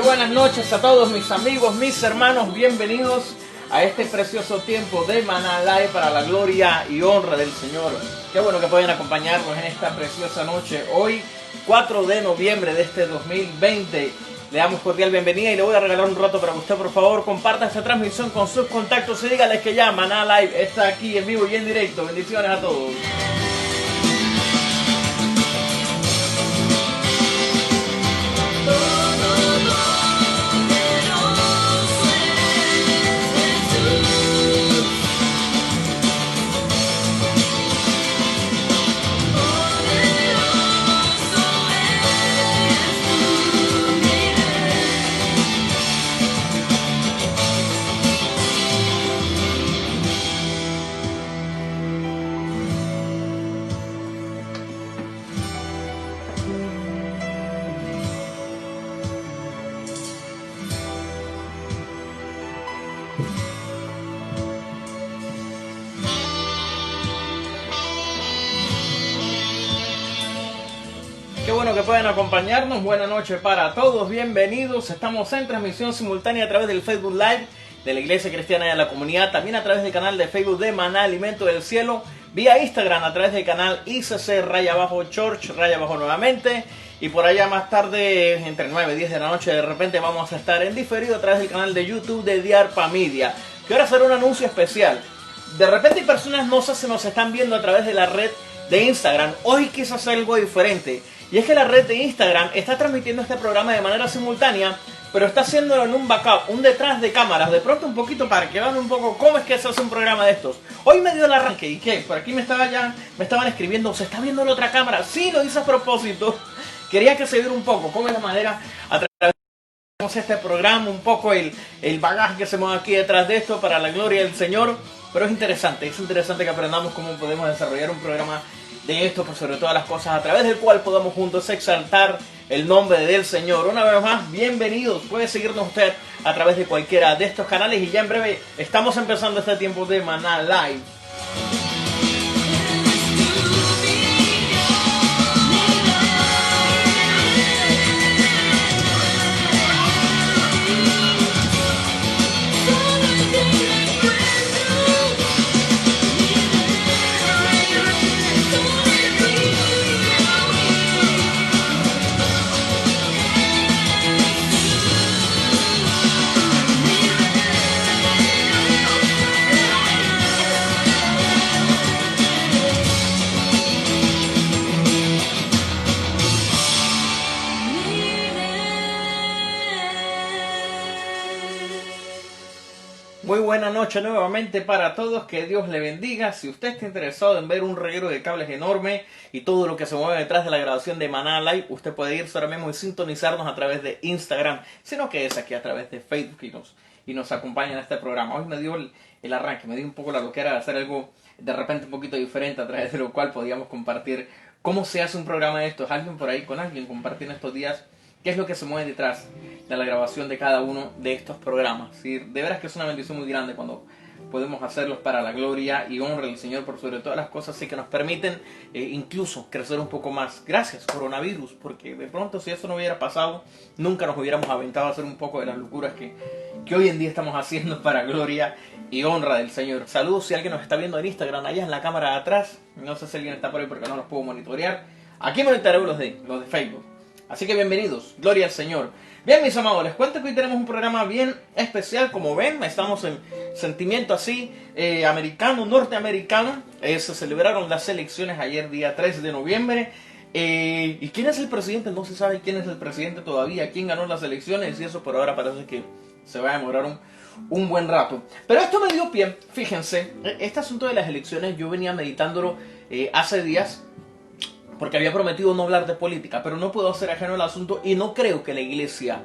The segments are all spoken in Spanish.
Buenas noches a todos mis amigos, mis hermanos, bienvenidos a este precioso tiempo de Maná Live para la gloria y honra del Señor. Qué bueno que pueden acompañarnos en esta preciosa noche. Hoy, 4 de noviembre de este 2020, le damos cordial bienvenida y le voy a regalar un rato para que usted, por favor, comparta esta transmisión con sus contactos y dígales que ya Maná Live está aquí en vivo y en directo. Bendiciones a todos. Qué bueno que pueden acompañarnos, buena noche para todos, bienvenidos. Estamos en transmisión simultánea a través del Facebook Live de la Iglesia Cristiana de la Comunidad, también a través del canal de Facebook de Maná Alimento del Cielo, vía Instagram a través del canal ICC_Church nuevamente, y por allá más tarde, entre 9 y 10 de la noche, de repente vamos a estar en diferido a través del canal de YouTube de Diarpa Media. Quiero hacer un anuncio especial. De repente hay personas no se nos están viendo a través de la red de Instagram. Hoy quise hacer algo diferente. Y es que la red de Instagram está transmitiendo este programa de manera simultánea, pero está haciéndolo en un backup, un detrás de cámaras, de pronto un poquito para que vean un poco cómo es que se hace un programa de estos. Hoy me dio el arranque, ¿y qué? Por aquí me estaban escribiendo, ¿se está viendo la otra cámara? Sí, lo hice a propósito. Quería que se viera un poco cómo es la manera a través de este programa, un poco el bagaje que se mueve aquí detrás de esto para la gloria del Señor. Pero es interesante que aprendamos cómo podemos desarrollar un programa de esto, por sobre todas las cosas, a través del cual podamos juntos exaltar el nombre del Señor. Una vez más, bienvenidos. Puede seguirnos usted a través de cualquiera de estos canales y ya en breve estamos empezando este tiempo de Maná Live. buena noche nuevamente para todos, que Dios le bendiga. Si usted está interesado en ver un reguero de cables enorme y todo lo que se mueve detrás de la grabación de Maná Live, usted puede irse ahora mismo y sintonizarnos a través de Instagram, sino que es aquí a través de Facebook y nos acompaña en este programa. Hoy me dio el arranque, me dio un poco la loquera de hacer algo de repente un poquito diferente, a través de lo cual podíamos compartir cómo se hace un programa de estos. Alguien por ahí con alguien compartir en estos días qué es lo que se mueve detrás de la grabación de cada uno de estos programas. ¿Sí? De veras que es una bendición muy grande cuando podemos hacerlos para la gloria y honra del Señor por sobre todas las cosas, y que nos permiten incluso crecer un poco más. Gracias, coronavirus, porque de pronto si eso no hubiera pasado, nunca nos hubiéramos aventado a hacer un poco de las locuras que hoy en día estamos haciendo para gloria y honra del Señor. Saludos si alguien nos está viendo en Instagram, allá en la cámara de atrás. No sé si alguien está por ahí porque no los puedo monitorear. Aquí monitorearé los de Facebook. Así que bienvenidos, gloria al Señor. Bien, mis amados, les cuento que hoy tenemos un programa bien especial. Como ven, estamos en sentimiento así, americano, norteamericano. Se celebraron las elecciones ayer, día 3 de noviembre. ¿Y quién es el presidente? No se sabe quién es el presidente todavía, quién ganó las elecciones, y eso por ahora parece que se va a demorar un buen rato. Pero esto me dio pie, fíjense, este asunto de las elecciones yo venía meditándolo hace días, porque había prometido no hablar de política, pero no puedo ser ajeno al asunto, y no creo que la iglesia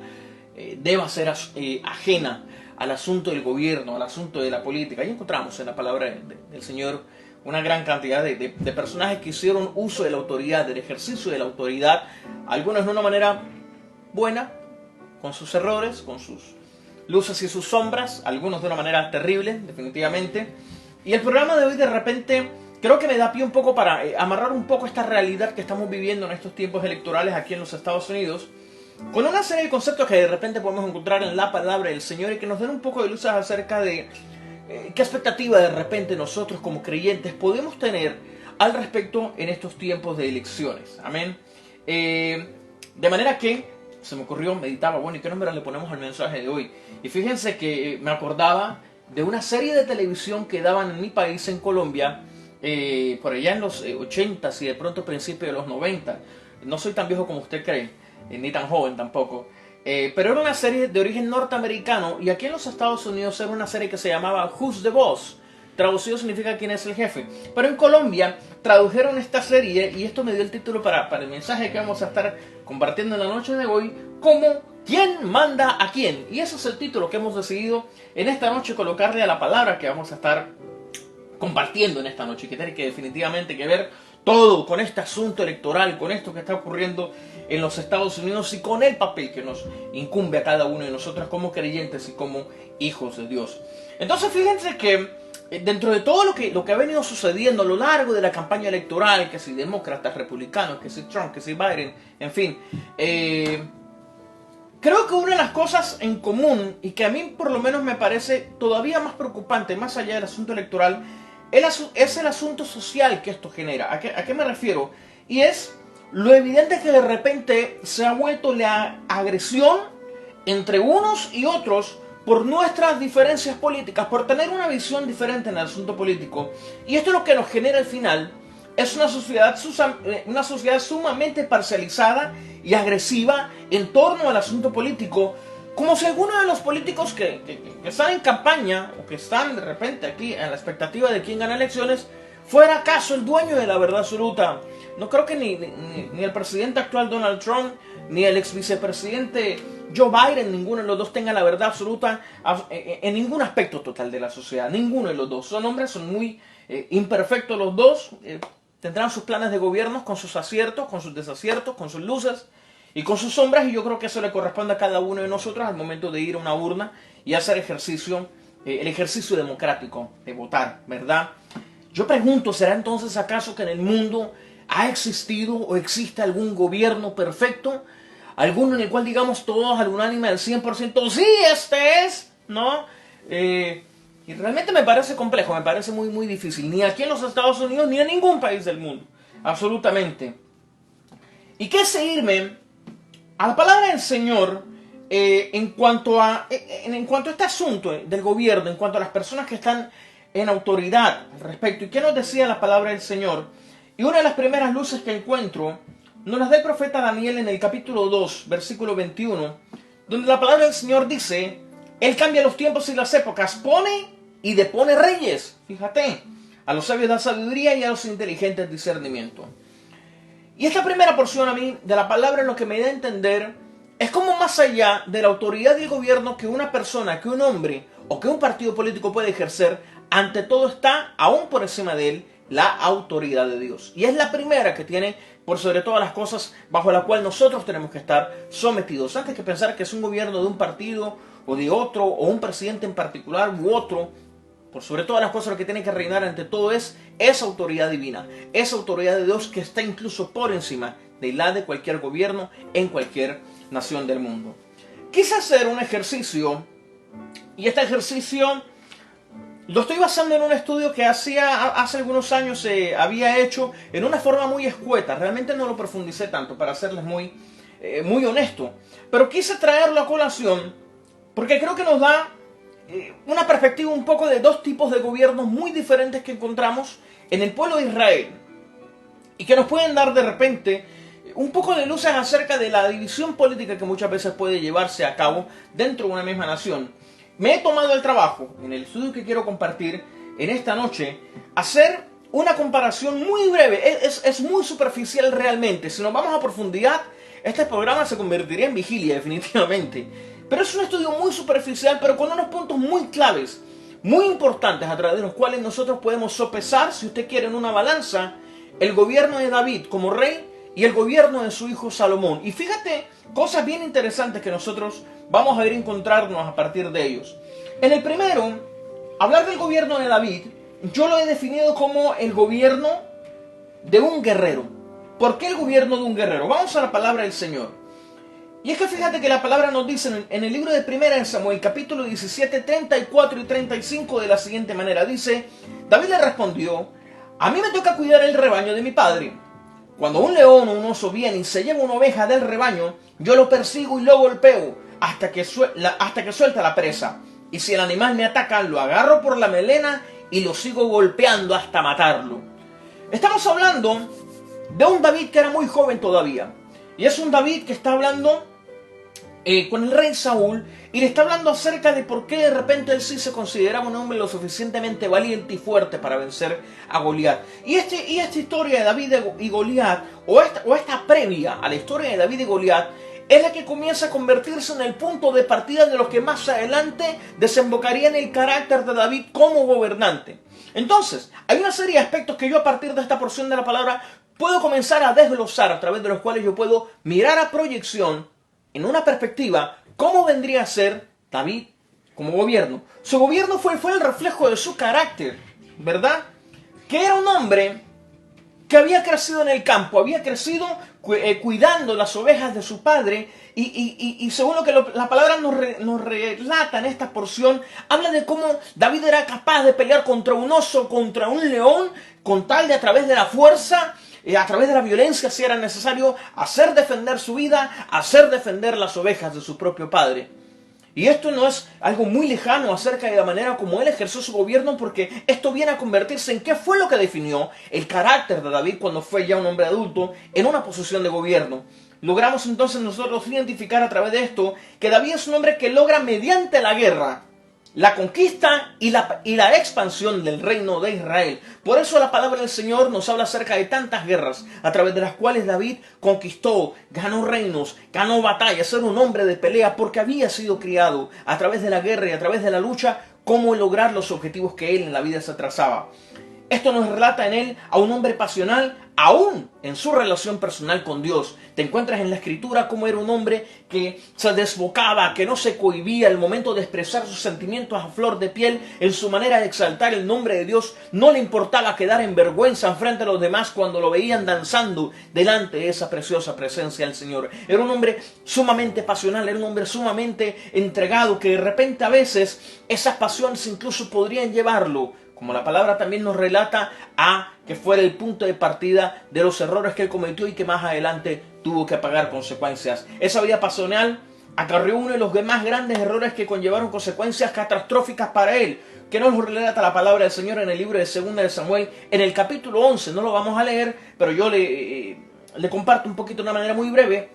deba ser ajena al asunto del gobierno, al asunto de la política. Ahí encontramos en la palabra del Señor una gran cantidad de personajes que hicieron uso de la autoridad, del ejercicio de la autoridad, algunos de una manera buena, con sus errores, con sus luces y sus sombras, algunos de una manera terrible, definitivamente. Y el programa de hoy de repente creo que me da pie un poco para amarrar un poco esta realidad que estamos viviendo en estos tiempos electorales aquí en los Estados Unidos, con una serie de conceptos que de repente podemos encontrar en la palabra del Señor y que nos den un poco de luces acerca de qué expectativa de repente nosotros como creyentes podemos tener al respecto en estos tiempos de elecciones. Amén. De manera que se me ocurrió, meditaba, bueno, ¿y qué nombre le ponemos al mensaje de hoy? Y fíjense que me acordaba de una serie de televisión que daban en mi país, en Colombia, por allá en los 80s y de pronto principios de los 90. No soy tan viejo como usted cree, ni tan joven tampoco. Pero era una serie de origen norteamericano, y aquí en los Estados Unidos era una serie que se llamaba Who's the Boss. Traducido significa quién es el jefe. Pero en Colombia tradujeron esta serie, y esto me dio el título para el mensaje que vamos a estar compartiendo en la noche de hoy, como ¿quién manda a quién? Y ese es el título que hemos decidido en esta noche colocarle a la palabra que vamos a estar compartiendo en esta noche, que tiene que definitivamente que ver todo con este asunto electoral, con esto que está ocurriendo en los Estados Unidos y con el papel que nos incumbe a cada uno de nosotros como creyentes y como hijos de Dios. Entonces fíjense que dentro de todo lo que ha venido sucediendo a lo largo de la campaña electoral, que si demócratas, republicanos, que si Trump, que si Biden, en fin, creo que una de las cosas en común, y que a mí por lo menos me parece todavía más preocupante, más allá del asunto electoral, es el asunto social que esto genera. ¿A qué me refiero? Y es lo evidente que de repente se ha vuelto la agresión entre unos y otros por nuestras diferencias políticas, por tener una visión diferente en el asunto político. Y esto es lo que nos genera al final es una sociedad sumamente parcializada y agresiva en torno al asunto político, como si alguno de los políticos que están en campaña o que están de repente aquí en la expectativa de quién gana elecciones fuera acaso el dueño de la verdad absoluta. No creo que ni el presidente actual Donald Trump ni el ex vicepresidente Joe Biden, ninguno de los dos tenga la verdad absoluta en ningún aspecto total de la sociedad. Ninguno de los dos. Son hombres, son muy imperfectos los dos. Tendrán sus planes de gobierno con sus aciertos, con sus desaciertos, con sus luces y con sus sombras, y yo creo que eso le corresponde a cada uno de nosotros al momento de ir a una urna y hacer el ejercicio democrático de votar, ¿verdad? Yo pregunto, ¿será entonces acaso que en el mundo ha existido o existe algún gobierno perfecto? Alguno en el cual digamos todos al unánime al 100%, sí, este es, ¿no? Y realmente me parece complejo, me parece muy, muy difícil. Ni aquí en los Estados Unidos, ni en ningún país del mundo. Absolutamente. ¿Y qué seguirme a la palabra del Señor en cuanto a este asunto del gobierno, en cuanto a las personas que están en autoridad al respecto? ¿Y qué nos decía la palabra del Señor? Y una de las primeras luces que encuentro nos las da el profeta Daniel en el capítulo 2, versículo 21, donde la palabra del Señor dice: Él cambia los tiempos y las épocas, pone y depone reyes. Fíjate, a los sabios da sabiduría y a los inteligentes discernimiento. Y esta primera porción a mí de la palabra lo que me da a entender es como más allá de la autoridad del gobierno que una persona, que un hombre o que un partido político puede ejercer, ante todo está, aún por encima de él, la autoridad de Dios. Y es la primera que tiene, por sobre todas las cosas, bajo la cual nosotros tenemos que estar sometidos. Antes que pensar que es un gobierno de un partido o de otro, o un presidente en particular u otro, por sobre todas las cosas lo que tiene que reinar ante todo es esa autoridad divina, esa autoridad de Dios que está incluso por encima de la de cualquier gobierno en cualquier nación del mundo. Quise hacer un ejercicio, y este ejercicio lo estoy basando en un estudio que hace algunos años había hecho en una forma muy escueta. Realmente no lo profundicé tanto, para serles muy honesto, pero quise traerlo a colación porque creo que nos da una perspectiva un poco de dos tipos de gobiernos muy diferentes que encontramos en el pueblo de Israel y que nos pueden dar de repente un poco de luces acerca de la división política que muchas veces puede llevarse a cabo dentro de una misma nación. Me he tomado el trabajo, en el estudio que quiero compartir en esta noche, hacer una comparación muy breve. Es muy superficial realmente. Si nos vamos a profundidad, este programa se convertiría en vigilia definitivamente. Pero es un estudio muy superficial, pero con unos puntos muy claves, muy importantes, a través de los cuales nosotros podemos sopesar, si usted quiere, en una balanza, el gobierno de David como rey y el gobierno de su hijo Salomón. Y fíjate, cosas bien interesantes que nosotros vamos a ir a encontrarnos a partir de ellos. En el primero, hablar del gobierno de David, yo lo he definido como el gobierno de un guerrero. ¿Por qué el gobierno de un guerrero? Vamos a la palabra del Señor. Y es que fíjate que la palabra nos dice en el libro de Primera de Samuel, capítulo 17, 34 y 35 de la siguiente manera. Dice, David le respondió, a mí me toca cuidar el rebaño de mi padre. Cuando un león o un oso viene y se lleva una oveja del rebaño, yo lo persigo y lo golpeo hasta que suelta la presa. Y si el animal me ataca, lo agarro por la melena y lo sigo golpeando hasta matarlo. Estamos hablando de un David que era muy joven todavía. Y es un David que está hablando con el rey Saúl y le está hablando acerca de por qué de repente él sí se consideraba un hombre lo suficientemente valiente y fuerte para vencer a Goliat. Y esta historia de David y Goliat, o esta previa a la historia de David y Goliat, es la que comienza a convertirse en el punto de partida de lo que más adelante desembocaría en el carácter de David como gobernante. Entonces, hay una serie de aspectos que yo a partir de esta porción de la palabra puedo comenzar a desglosar, a través de los cuales yo puedo mirar a proyección, en una perspectiva, cómo vendría a ser David como gobierno. Su gobierno fue el reflejo de su carácter, ¿verdad? Que era un hombre que había crecido en el campo, había crecido cuidando las ovejas de su padre, y según lo que la palabra nos relata en esta porción, habla de cómo David era capaz de pelear contra un oso, contra un león, con tal de a través de la fuerza, a través de la violencia, si era necesario, hacer defender su vida, hacer defender las ovejas de su propio padre. Y esto no es algo muy lejano acerca de la manera como él ejerció su gobierno, porque esto viene a convertirse en qué fue lo que definió el carácter de David cuando fue ya un hombre adulto en una posición de gobierno. Logramos entonces nosotros identificar a través de esto que David es un hombre que logra mediante la guerra la conquista y la expansión del reino de Israel. Por eso la palabra del Señor nos habla acerca de tantas guerras a través de las cuales David conquistó, ganó reinos, ganó batallas, era un hombre de pelea porque había sido criado a través de la guerra y a través de la lucha cómo lograr los objetivos que él en la vida se trazaba. Esto nos relata en él a un hombre pasional, aún en su relación personal con Dios. Te encuentras en la Escritura como era un hombre que se desbocaba, que no se cohibía al momento de expresar sus sentimientos a flor de piel, en su manera de exaltar el nombre de Dios. No le importaba quedar en vergüenza frente a los demás cuando lo veían danzando delante de esa preciosa presencia del Señor. Era un hombre sumamente pasional, era un hombre sumamente entregado, que de repente a veces esas pasiones incluso podrían llevarlo, como la palabra también nos relata, a que fuera el punto de partida de los errores que él cometió y que más adelante tuvo que pagar consecuencias. Esa vida pasional acarreó uno de los más grandes errores que conllevaron consecuencias catastróficas para él, que nos relata la palabra del Señor en el libro de Segunda de Samuel, en el capítulo 11. No lo vamos a leer, pero yo le comparto un poquito de una manera muy breve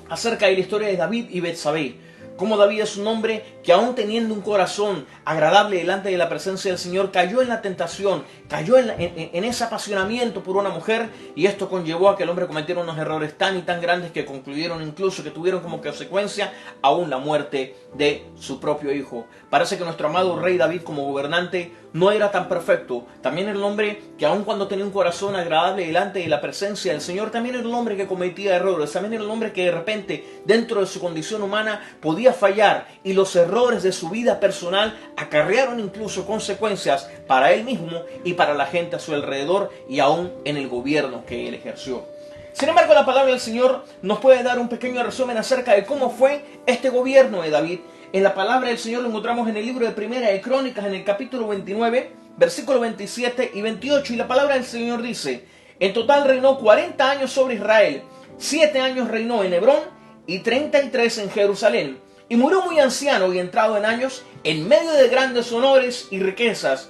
acerca de la historia de David y Betsabé. Cómo David es un hombre que aún teniendo un corazón agradable delante de la presencia del Señor, cayó en la tentación, cayó en ese apasionamiento por una mujer, y esto conllevó a que el hombre cometiera unos errores tan y tan grandes que concluyeron incluso que tuvieron como consecuencia aún la muerte de su propio hijo. Parece que nuestro amado rey David como gobernante no era tan perfecto. También era un hombre que aun cuando tenía un corazón agradable delante de la presencia del Señor, también era un hombre que cometía errores, también era un hombre que de repente dentro de su condición humana podía fallar, y los errores de su vida personal acarrearon incluso consecuencias para él mismo y para la gente a su alrededor y aún en el gobierno que él ejerció. Sin embargo, la palabra del Señor nos puede dar un pequeño resumen acerca de cómo fue este gobierno de David. En la palabra del Señor lo encontramos en el libro de Primera de Crónicas, en el capítulo 29, versículos 27 y 28, y la palabra del Señor dice: en total reinó 40 años sobre Israel, 7 años reinó en Hebrón y 33 en Jerusalén, y murió muy anciano y entrado en años, en medio de grandes honores y riquezas,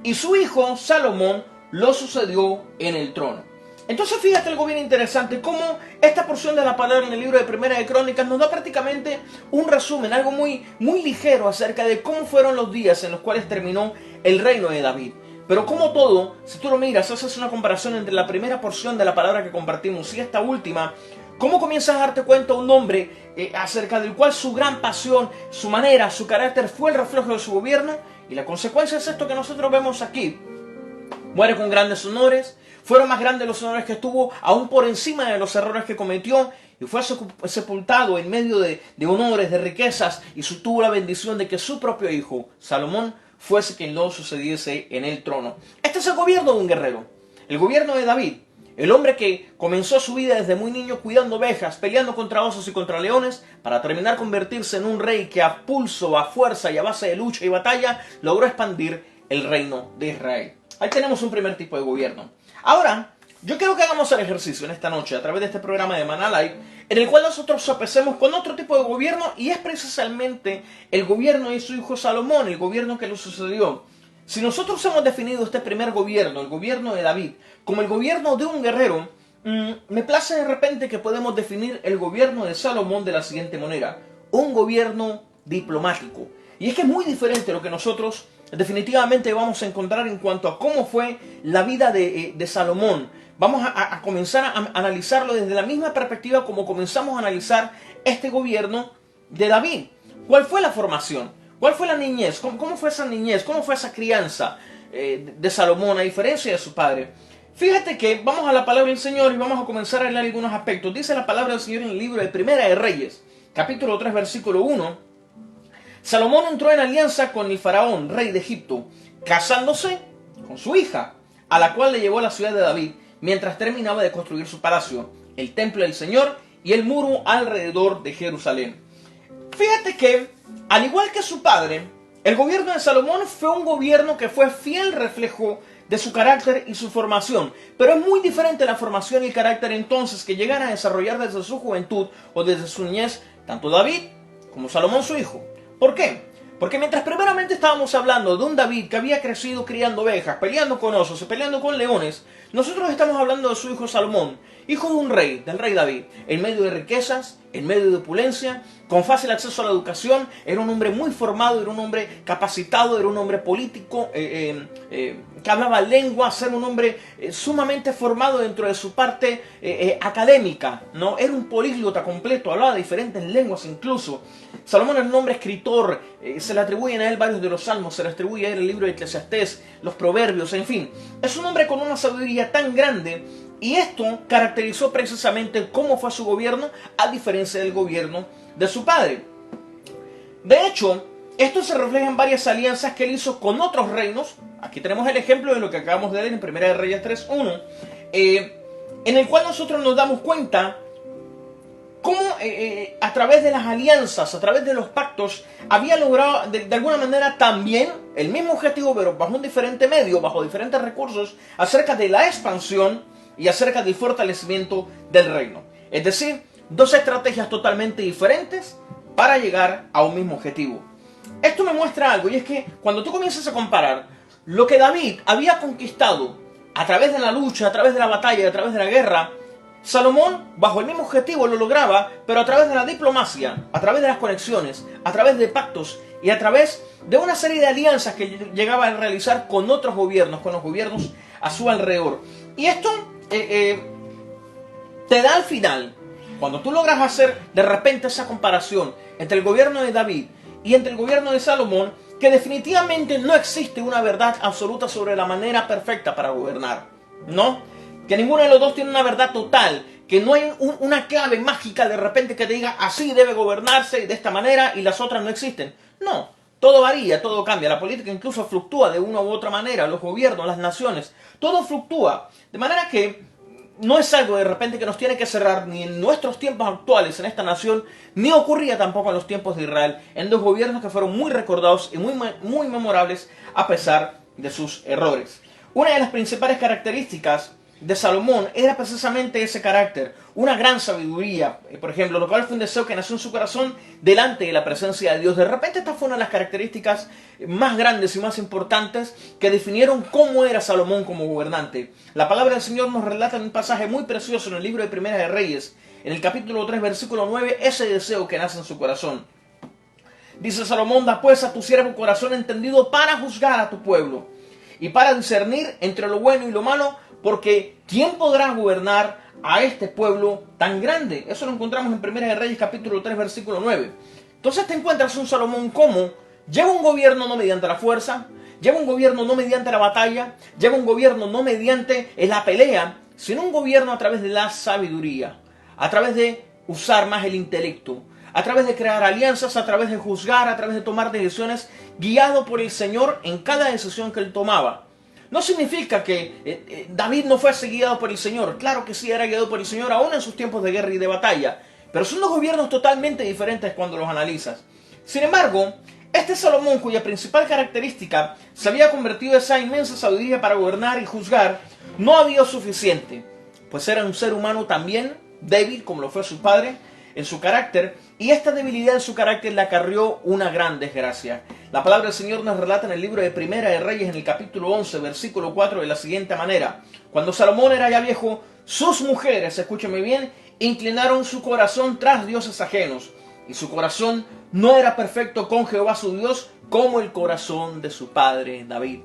y su hijo Salomón lo sucedió en el trono. Entonces fíjate algo bien interesante, cómo esta porción de la palabra en el libro de Primera de Crónicas nos da prácticamente un resumen, algo muy ligero acerca de cómo fueron los días en los cuales terminó el reino de David. Pero como todo, si tú lo miras, haces una comparación entre la primera porción de la palabra que compartimos y esta última, cómo comienzas a darte cuenta un hombre acerca del cual su gran pasión, su manera, su carácter fue el reflejo de su gobierno, y la consecuencia es esto que nosotros vemos aquí. Muere con grandes honores, fueron más grandes los honores que tuvo, aún por encima de los errores que cometió, y fue sepultado en medio de honores, de riquezas, y tuvo la bendición de que su propio hijo, Salomón, fuese quien lo sucediese en el trono. Este es el gobierno de un guerrero, el gobierno de David, el hombre que comenzó su vida desde muy niño cuidando ovejas, peleando contra osos y contra leones, para terminar convertirse en un rey que a pulso, a fuerza y a base de lucha y batalla logró expandir el reino de Israel. Ahí tenemos un primer tipo de gobierno. Ahora, yo quiero que hagamos el ejercicio en esta noche a través de este programa de Maná Live, en el cual nosotros sopesemos con otro tipo de gobierno, y es precisamente el gobierno de su hijo Salomón, el gobierno que le sucedió. Si nosotros hemos definido este primer gobierno, el gobierno de David, como el gobierno de un guerrero, me place de repente que podemos definir el gobierno de Salomón de la siguiente manera: un gobierno diplomático. Y es que es muy diferente lo que nosotros definitivamente vamos a encontrar en cuanto a cómo fue la vida de Salomón. Vamos a comenzar a analizarlo desde la misma perspectiva como comenzamos a analizar este gobierno de David. ¿Cuál fue la formación? ¿Cuál fue la niñez? ¿Cómo fue esa niñez? ¿Cómo fue esa crianza de Salomón a diferencia de su padre? Fíjate que vamos a la palabra del Señor y vamos a comenzar a leer algunos aspectos. Dice la palabra del Señor en el libro de Primera de Reyes, capítulo 3, versículo 1. Salomón entró en alianza con el faraón, rey de Egipto, casándose con su hija, a la cual le llevó a la ciudad de David, mientras terminaba de construir su palacio, el templo del Señor y el muro alrededor de Jerusalén. Fíjate que, al igual que su padre, el gobierno de Salomón fue un gobierno que fue fiel reflejo de su carácter y su formación. Pero es muy diferente la formación y el carácter entonces que llegan a desarrollar desde su juventud o desde su niñez, tanto David como Salomón su hijo. ¿Por qué? Porque mientras primeramente estábamos hablando de un David que había crecido criando ovejas, peleando con osos y peleando con leones, nosotros estamos hablando de su hijo Salomón, hijo de un rey, del rey David, en medio de riquezas, en medio de opulencia, con fácil acceso a la educación. Era un hombre muy formado, era un hombre capacitado, era un hombre político, que hablaba lenguas, era un hombre sumamente formado dentro de su parte académica, ¿no? Era un políglota completo, hablaba diferentes lenguas incluso. Salomón era un hombre escritor, se le atribuyen a él varios de los salmos, se le atribuye a él el libro de Eclesiastés, los proverbios, en fin. Es un hombre con una sabiduría tan grande, y esto caracterizó precisamente cómo fue su gobierno, a diferencia del gobierno de su padre. De hecho, esto se refleja en varias alianzas que él hizo con otros reinos. Aquí tenemos el ejemplo de lo que acabamos de leer en Primera de Reyes 3.1, en el cual nosotros nos damos cuenta cómo a través de las alianzas, a través de los pactos, había logrado de alguna manera también el mismo objetivo, pero bajo un diferente medio, bajo diferentes recursos, acerca de la expansión y acerca del fortalecimiento del reino. Es decir, dos estrategias totalmente diferentes para llegar a un mismo objetivo. Esto me muestra algo, y es que cuando tú comienzas a comparar lo que David había conquistado a través de la lucha, a través de la batalla, a través de la guerra, Salomón, bajo el mismo objetivo, lo lograba, pero a través de la diplomacia, a través de las conexiones, a través de pactos y a través de una serie de alianzas que llegaba a realizar con otros gobiernos, con los gobiernos a su alrededor. Y esto te da al final, cuando tú logras hacer de repente esa comparación entre el gobierno de David y entre el gobierno de Salomón, que definitivamente no existe una verdad absoluta sobre la manera perfecta para gobernar, ¿no? Que ninguno de los dos tiene una verdad total, que no hay una clave mágica de repente que te diga así debe gobernarse de esta manera y las otras no existen. No, todo varía, todo cambia. La política incluso fluctúa de una u otra manera, los gobiernos, las naciones, todo fluctúa. De manera que no es algo de repente que nos tiene que cerrar ni en nuestros tiempos actuales en esta nación, ni ocurría tampoco en los tiempos de Israel, en dos gobiernos que fueron muy recordados y muy memorables a pesar de sus errores. Una de las principales características de Salomón era precisamente ese carácter, una gran sabiduría, por ejemplo, lo cual fue un deseo que nació en su corazón delante de la presencia de Dios. De repente esta fue una de las características más grandes y más importantes que definieron cómo era Salomón como gobernante. La palabra del Señor nos relata en un pasaje muy precioso en el libro de Primera de Reyes, en el capítulo 3, versículo 9, ese deseo que nace en su corazón. Dice Salomón: da pues a tu siervo corazón entendido para juzgar a tu pueblo y para discernir entre lo bueno y lo malo, porque ¿quién podrá gobernar a este pueblo tan grande? Eso lo encontramos en Primera de Reyes capítulo 3 versículo 9. Entonces te encuentras un Salomón como lleva un gobierno no mediante la fuerza, lleva un gobierno no mediante la batalla, lleva un gobierno no mediante la pelea, sino un gobierno a través de la sabiduría, a través de usar más el intelecto, a través de crear alianzas, a través de juzgar, a través de tomar decisiones, guiado por el Señor en cada decisión que él tomaba. No significa que David no fuese guiado por el Señor. Claro que sí era guiado por el Señor, aún en sus tiempos de guerra y de batalla. Pero son dos gobiernos totalmente diferentes cuando los analizas. Sin embargo, este Salomón, cuya principal característica se había convertido en esa inmensa sabiduría para gobernar y juzgar, no había suficiente. Pues era un ser humano también débil, como lo fue su padre, en su carácter, y esta debilidad en su carácter le acarrió una gran desgracia. La palabra del Señor nos relata en el libro de Primera de Reyes, en el capítulo 11, versículo 4, de la siguiente manera: cuando Salomón era ya viejo, sus mujeres, escúcheme bien, inclinaron su corazón tras dioses ajenos, y su corazón no era perfecto con Jehová su Dios, como el corazón de su padre David.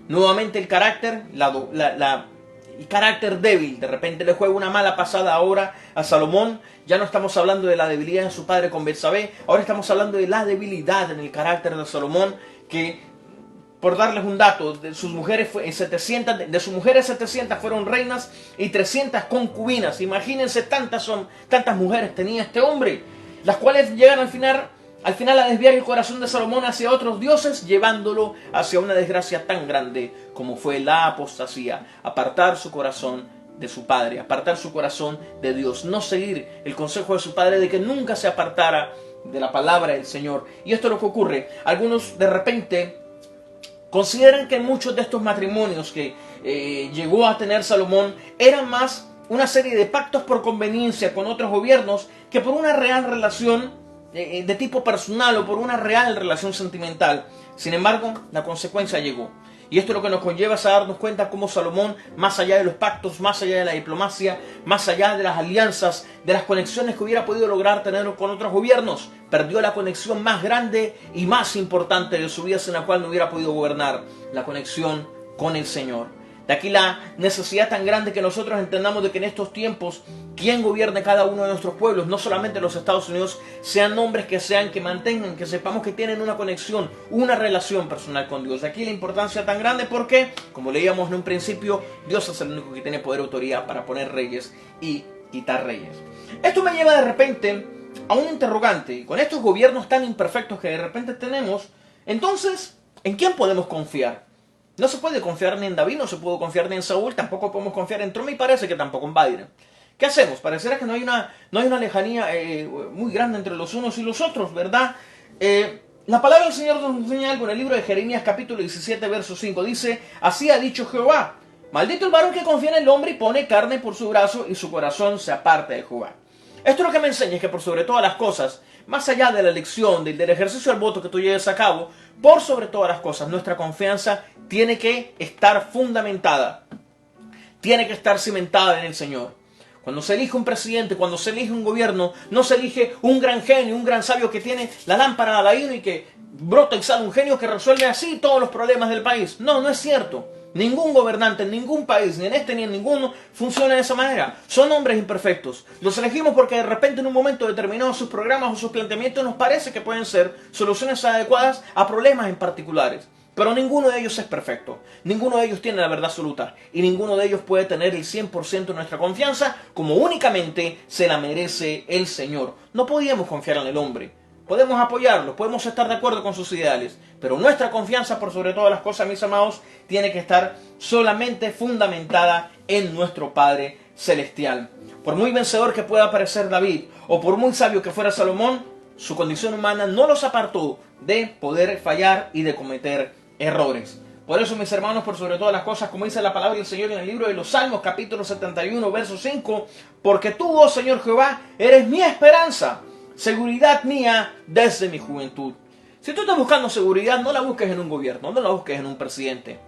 Nuevamente el carácter, el carácter débil, de repente le juega una mala pasada ahora a Salomón. Ya no estamos hablando de la debilidad de su padre con Betsabé, ahora estamos hablando de la debilidad en el carácter de Salomón, que, por darles un dato, de sus mujeres 700 fueron reinas y 300 concubinas. Imagínense tantas mujeres tenía este hombre, las cuales llegan al final a desviar el corazón de Salomón hacia otros dioses, llevándolo hacia una desgracia tan grande como fue la apostasía, apartar su corazón de su padre, apartar su corazón de Dios, no seguir el consejo de su padre de que nunca se apartara de la palabra del Señor. Y esto es lo que ocurre. Algunos de repente consideran que muchos de estos matrimonios que llegó a tener Salomón eran más una serie de pactos por conveniencia con otros gobiernos que por una real relación de tipo personal o por una real relación sentimental. Sin embargo, la consecuencia llegó. Y esto es lo que nos conlleva a darnos cuenta cómo Salomón, más allá de los pactos, más allá de la diplomacia, más allá de las alianzas, de las conexiones que hubiera podido lograr tener con otros gobiernos, perdió la conexión más grande y más importante de su vida, sin la cual no hubiera podido gobernar: la conexión con el Señor. De aquí la necesidad tan grande que nosotros entendamos de que en estos tiempos quien gobierne cada uno de nuestros pueblos, no solamente los Estados Unidos, sean hombres que mantengan, que sepamos que tienen una conexión, una relación personal con Dios. De aquí la importancia tan grande porque, como leíamos en un principio, Dios es el único que tiene poder y autoridad para poner reyes y quitar reyes. Esto me lleva de repente a un interrogante. Y con estos gobiernos tan imperfectos que de repente tenemos, entonces, ¿en quién podemos confiar? No se puede confiar ni en David, no se puede confiar ni en Saúl, tampoco podemos confiar en Trump y parece que tampoco en Biden. ¿Qué hacemos? Pareciera que no hay una lejanía muy grande entre los unos y los otros, ¿verdad? La palabra del Señor nos enseña algo en el libro de Jeremías capítulo 17, verso 5. Dice: así ha dicho Jehová, maldito el varón que confía en el hombre y pone carne por su brazo y su corazón se aparta de Jehová. Esto lo que me enseña es que por sobre todas las cosas, más allá de la elección, del ejercicio del voto que tú lleves a cabo, por sobre todas las cosas, nuestra confianza tiene que estar fundamentada, tiene que estar cimentada en el Señor. Cuando se elige un presidente, cuando se elige un gobierno, no se elige un gran genio, un gran sabio que tiene la lámpara al aire y que brota y sale un genio que resuelve así todos los problemas del país. No, no es cierto. Ningún gobernante en ningún país, ni en este ni en ninguno, funciona de esa manera. Son hombres imperfectos. Los elegimos porque de repente en un momento determinado sus programas o sus planteamientos nos parece que pueden ser soluciones adecuadas a problemas en particulares. Pero ninguno de ellos es perfecto, ninguno de ellos tiene la verdad absoluta y ninguno de ellos puede tener el 100% de nuestra confianza como únicamente se la merece el Señor. No podíamos confiar en el hombre, podemos apoyarlo, podemos estar de acuerdo con sus ideales, pero nuestra confianza por sobre todas las cosas, mis amados, tiene que estar solamente fundamentada en nuestro Padre Celestial. Por muy vencedor que pueda parecer David o por muy sabio que fuera Salomón, su condición humana no los apartó de poder fallar y de cometer errores. Por eso, mis hermanos, por sobre todas las cosas, como dice la palabra del Señor en el libro de los Salmos, capítulo 71, verso 5, porque tú, oh Señor Jehová, eres mi esperanza, seguridad mía desde mi juventud. Si tú estás buscando seguridad, no la busques en un gobierno, no la busques en un presidente.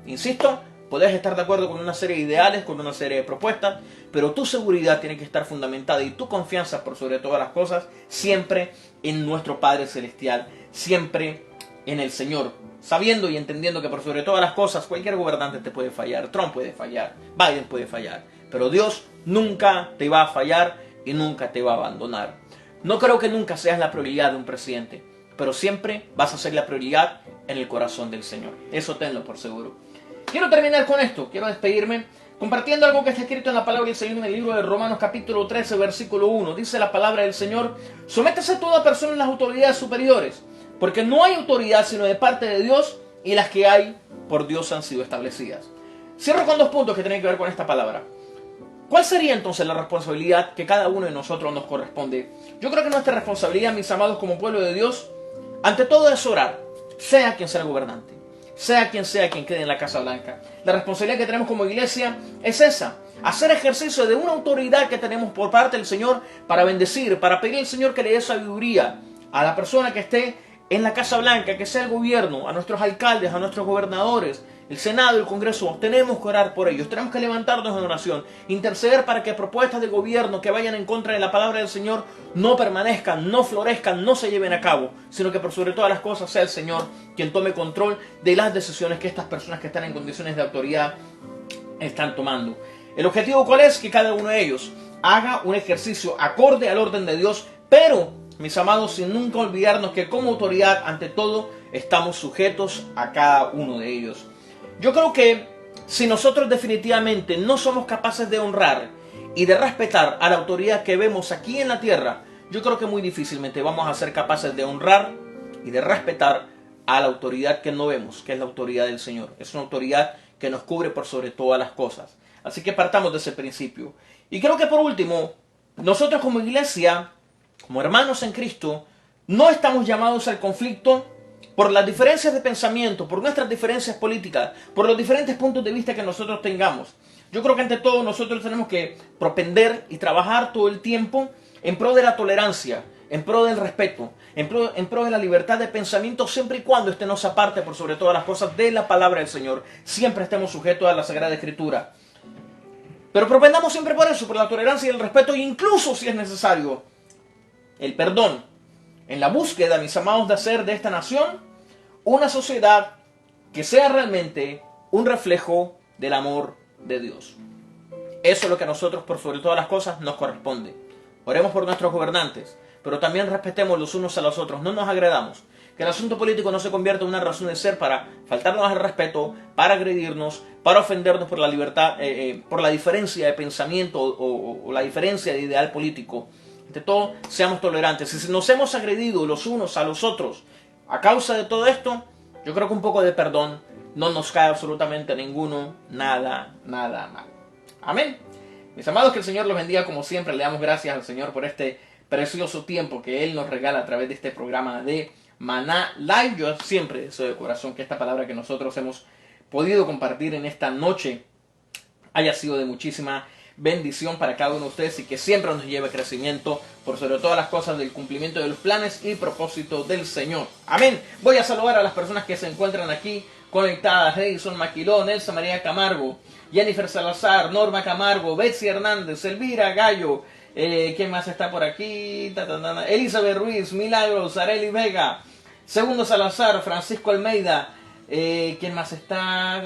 Insisto, puedes estar de acuerdo con una serie de ideales, con una serie de propuestas, pero tu seguridad tiene que estar fundamentada y tu confianza por sobre todas las cosas siempre en nuestro Padre Celestial, siempre en el Señor, sabiendo y entendiendo que por sobre todas las cosas cualquier gobernante te puede fallar, Trump puede fallar, Biden puede fallar, pero Dios nunca te va a fallar y nunca te va a abandonar. No creo que nunca seas la prioridad de un presidente, pero siempre vas a ser la prioridad en el corazón del Señor. Eso tenlo por seguro. Quiero terminar con esto, quiero despedirme compartiendo algo que está escrito en la palabra del Señor en el libro de Romanos capítulo 13, versículo 1. Dice la palabra del Señor: sométese toda persona en las autoridades superiores, porque no hay autoridad sino de parte de Dios, y las que hay por Dios han sido establecidas. Cierro con 2 puntos que tienen que ver con esta palabra. ¿Cuál sería entonces la responsabilidad que cada uno de nosotros nos corresponde? Yo creo que nuestra responsabilidad, mis amados, como pueblo de Dios, ante todo es orar, sea quien sea el gobernante, sea quien quede en la Casa Blanca. La responsabilidad que tenemos como iglesia es esa: hacer ejercicio de una autoridad que tenemos por parte del Señor para bendecir, para pedir al Señor que le dé sabiduría a la persona que esté en la Casa Blanca, que sea el gobierno, a nuestros alcaldes, a nuestros gobernadores, el Senado, el Congreso. Tenemos que orar por ellos, tenemos que levantarnos en oración, interceder para que propuestas de gobierno que vayan en contra de la palabra del Señor no permanezcan, no florezcan, no se lleven a cabo, sino que por sobre todas las cosas sea el Señor quien tome control de las decisiones que estas personas que están en condiciones de autoridad están tomando. ¿El objetivo cuál es? Que cada uno de ellos haga un ejercicio acorde al orden de Dios, pero, mis amados, sin nunca olvidarnos que como autoridad, ante todo, estamos sujetos a cada uno de ellos. Yo creo que si nosotros definitivamente no somos capaces de honrar y de respetar a la autoridad que vemos aquí en la tierra, yo creo que muy difícilmente vamos a ser capaces de honrar y de respetar a la autoridad que no vemos, que es la autoridad del Señor. Es una autoridad que nos cubre por sobre todas las cosas. Así que partamos de ese principio. Y creo que por último, nosotros como iglesia, como hermanos en Cristo, no estamos llamados al conflicto por las diferencias de pensamiento, por nuestras diferencias políticas, por los diferentes puntos de vista que nosotros tengamos. Yo creo que ante todo nosotros tenemos que propender y trabajar todo el tiempo en pro de la tolerancia, en pro del respeto, en pro de la libertad de pensamiento, siempre y cuando este no se aparte por sobre todas las cosas de la palabra del Señor. Siempre estemos sujetos a la Sagrada Escritura. Pero propendamos siempre por eso, por la tolerancia y el respeto, e incluso si es necesario el perdón, en la búsqueda, mis amados, de hacer de esta nación una sociedad que sea realmente un reflejo del amor de Dios. Eso es lo que a nosotros, por sobre todas las cosas, nos corresponde. Oremos por nuestros gobernantes, pero también respetemos los unos a los otros, no nos agredamos. Que el asunto político no se convierta en una razón de ser para faltarnos al respeto, para agredirnos, para ofendernos por la libertad, por la diferencia de pensamiento o la diferencia de ideal político. Ante todo, seamos tolerantes. Y si nos hemos agredido los unos a los otros a causa de todo esto, yo creo que un poco de perdón no nos cae absolutamente a ninguno, nada. Amén. Mis amados, que el Señor los bendiga como siempre. Le damos gracias al Señor por este precioso tiempo que Él nos regala a través de este programa de Maná Live. Yo siempre deseo de corazón que esta palabra que nosotros hemos podido compartir en esta noche haya sido de muchísima bendición para cada uno de ustedes y que siempre nos lleve crecimiento por sobre todas las cosas del cumplimiento de los planes y propósitos del Señor. Amén. Voy a saludar a las personas que se encuentran aquí conectadas: Edison Maquilón, Elsa María Camargo, Jennifer Salazar, Norma Camargo, Betsy Hernández, Elvira Gallo, ¿quién más está por aquí? Elizabeth Ruiz, Milagros, Areli Vega, Segundo Salazar, Francisco Almeida, ¿quién más está?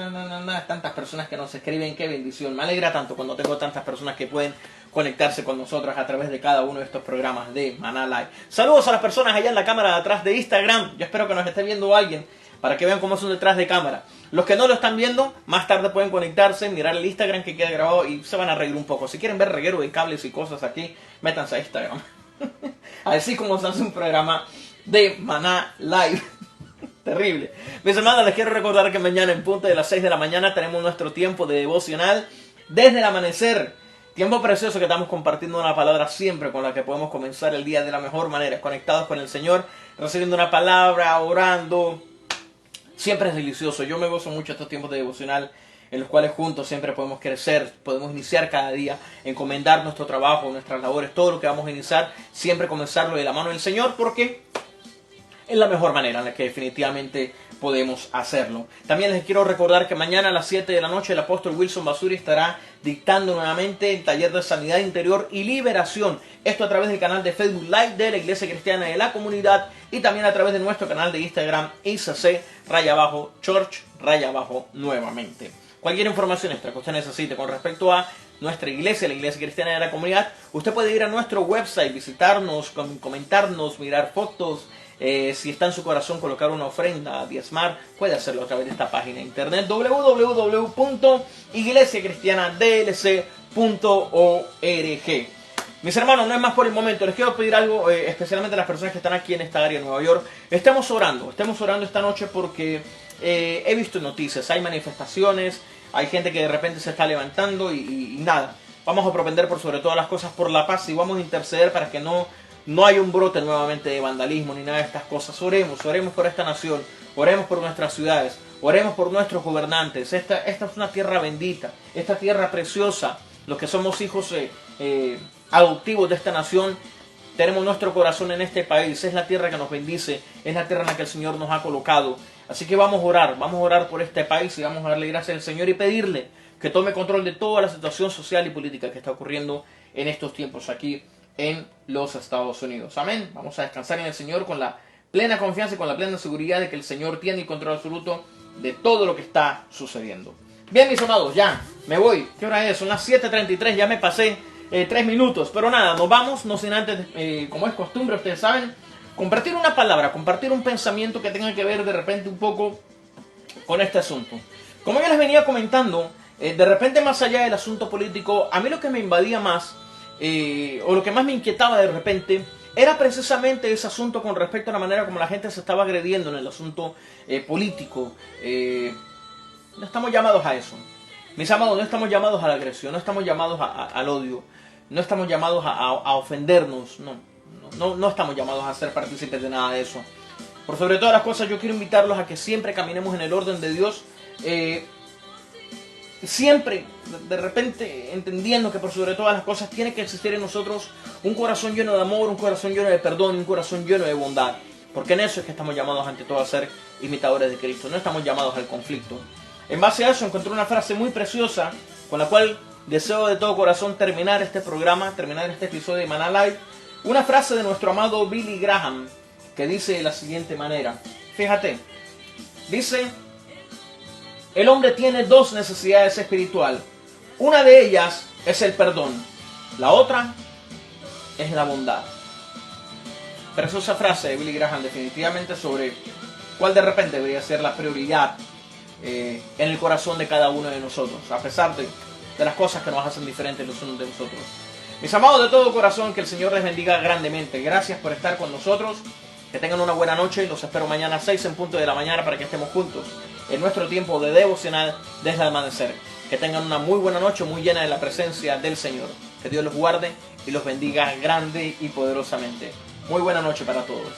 Tantas personas que nos escriben, qué bendición. Me alegra tanto cuando tengo tantas personas que pueden conectarse con nosotros a través de cada uno de estos programas de Maná Live. Saludos a las personas allá en la cámara de atrás de Instagram. Yo espero que nos esté viendo alguien para que vean cómo son detrás de cámara. Los que no lo están viendo, más tarde pueden conectarse, mirar el Instagram que queda grabado y se van a reír un poco. Si quieren ver reguero de cables y cosas aquí, métanse a Instagram. Así como se hace un programa de Maná Live. Terrible. Mis hermanos, les quiero recordar que mañana en punto de las 6 de la mañana tenemos nuestro tiempo de devocional desde el amanecer. Tiempo precioso que estamos compartiendo una palabra siempre con la que podemos comenzar el día de la mejor manera, conectados con el Señor, recibiendo una palabra, orando. Siempre es delicioso. Yo me gozo mucho estos tiempos de devocional en los cuales juntos siempre podemos crecer, podemos iniciar cada día, encomendar nuestro trabajo, nuestras labores, todo lo que vamos a iniciar, siempre comenzarlo de la mano del Señor, porque es la mejor manera en la que definitivamente podemos hacerlo. También les quiero recordar que mañana a las 7 de la noche el apóstol Wilson Basuri estará dictando nuevamente el taller de sanidad interior y liberación. Esto a través del canal de Facebook Live de la Iglesia Cristiana de la Comunidad y también a través de nuestro canal de Instagram ICC_Church_nuevamente. Cualquier información extra que usted necesite con respecto a nuestra iglesia, la Iglesia Cristiana de la Comunidad, usted puede ir a nuestro website, visitarnos, comentarnos, mirar fotos. Si está en su corazón colocar una ofrenda, diezmar, puede hacerlo a través de esta página de internet www.iglesiacristianadlc.org. Mis hermanos, no es más por el momento. Les quiero pedir algo, especialmente a las personas que están aquí en esta área de Nueva York. Estemos orando esta noche porque he visto noticias, hay manifestaciones, hay gente que de repente se está levantando y nada. Vamos a propender por sobre todas las cosas por la paz y vamos a interceder para que no haya un brote nuevamente de vandalismo ni nada de estas cosas. Oremos por esta nación, oremos por nuestras ciudades, oremos por nuestros gobernantes. Esta es una tierra bendita, esta tierra preciosa. Los que somos hijos adoptivos de esta nación, tenemos nuestro corazón en este país. Es la tierra que nos bendice, es la tierra en la que el Señor nos ha colocado. Así que vamos a orar por este país y vamos a darle gracias al Señor y pedirle que tome control de toda la situación social y política que está ocurriendo en estos tiempos aquí en los Estados Unidos. Amén. Vamos a descansar en el Señor con la plena confianza y con la plena seguridad de que el Señor tiene el control absoluto de todo lo que está sucediendo. Bien, mis amados, ya me voy. ¿Qué hora es? Son las 7:33, ya me pasé 3 minutos. Pero nada, nos vamos, no sin antes, como es costumbre, ustedes saben, compartir una palabra, compartir un pensamiento que tenga que ver de repente un poco con este asunto. Como yo les venía comentando, de repente más allá del asunto político, a mí lo que me invadía más, o lo que más me inquietaba de repente, era precisamente ese asunto con respecto a la manera como la gente se estaba agrediendo en el asunto político. No estamos llamados a eso. Mis amados, no estamos llamados a la agresión, no estamos llamados al odio, no estamos llamados a ofendernos, no estamos llamados a ser partícipes de nada de eso. Por sobre todas las cosas, yo quiero invitarlos a que siempre caminemos en el orden de Dios, siempre, de repente, entendiendo que por sobre todas las cosas tiene que existir en nosotros un corazón lleno de amor, un corazón lleno de perdón y un corazón lleno de bondad. Porque en eso es que estamos llamados ante todo a ser imitadores de Cristo, no estamos llamados al conflicto. En base a eso encontré una frase muy preciosa con la cual deseo de todo corazón terminar este programa, terminar este episodio de Maná Live. Una frase de nuestro amado Billy Graham que dice de la siguiente manera. Fíjate, dice: el hombre tiene dos necesidades espirituales. Una de ellas es el perdón, la otra es la bondad. Preciosa frase de Billy Graham, definitivamente, sobre cuál de repente debería ser la prioridad en el corazón de cada uno de nosotros, a pesar de las cosas que nos hacen diferentes los unos de nosotros. Mis amados, de todo corazón, que el Señor les bendiga grandemente. Gracias por estar con nosotros. Que tengan una buena noche y los espero mañana a 6 en punto de la mañana para que estemos juntos en nuestro tiempo de devocional desde el amanecer. Que tengan una muy buena noche, muy llena de la presencia del Señor. Que Dios los guarde y los bendiga grande y poderosamente. Muy buena noche para todos.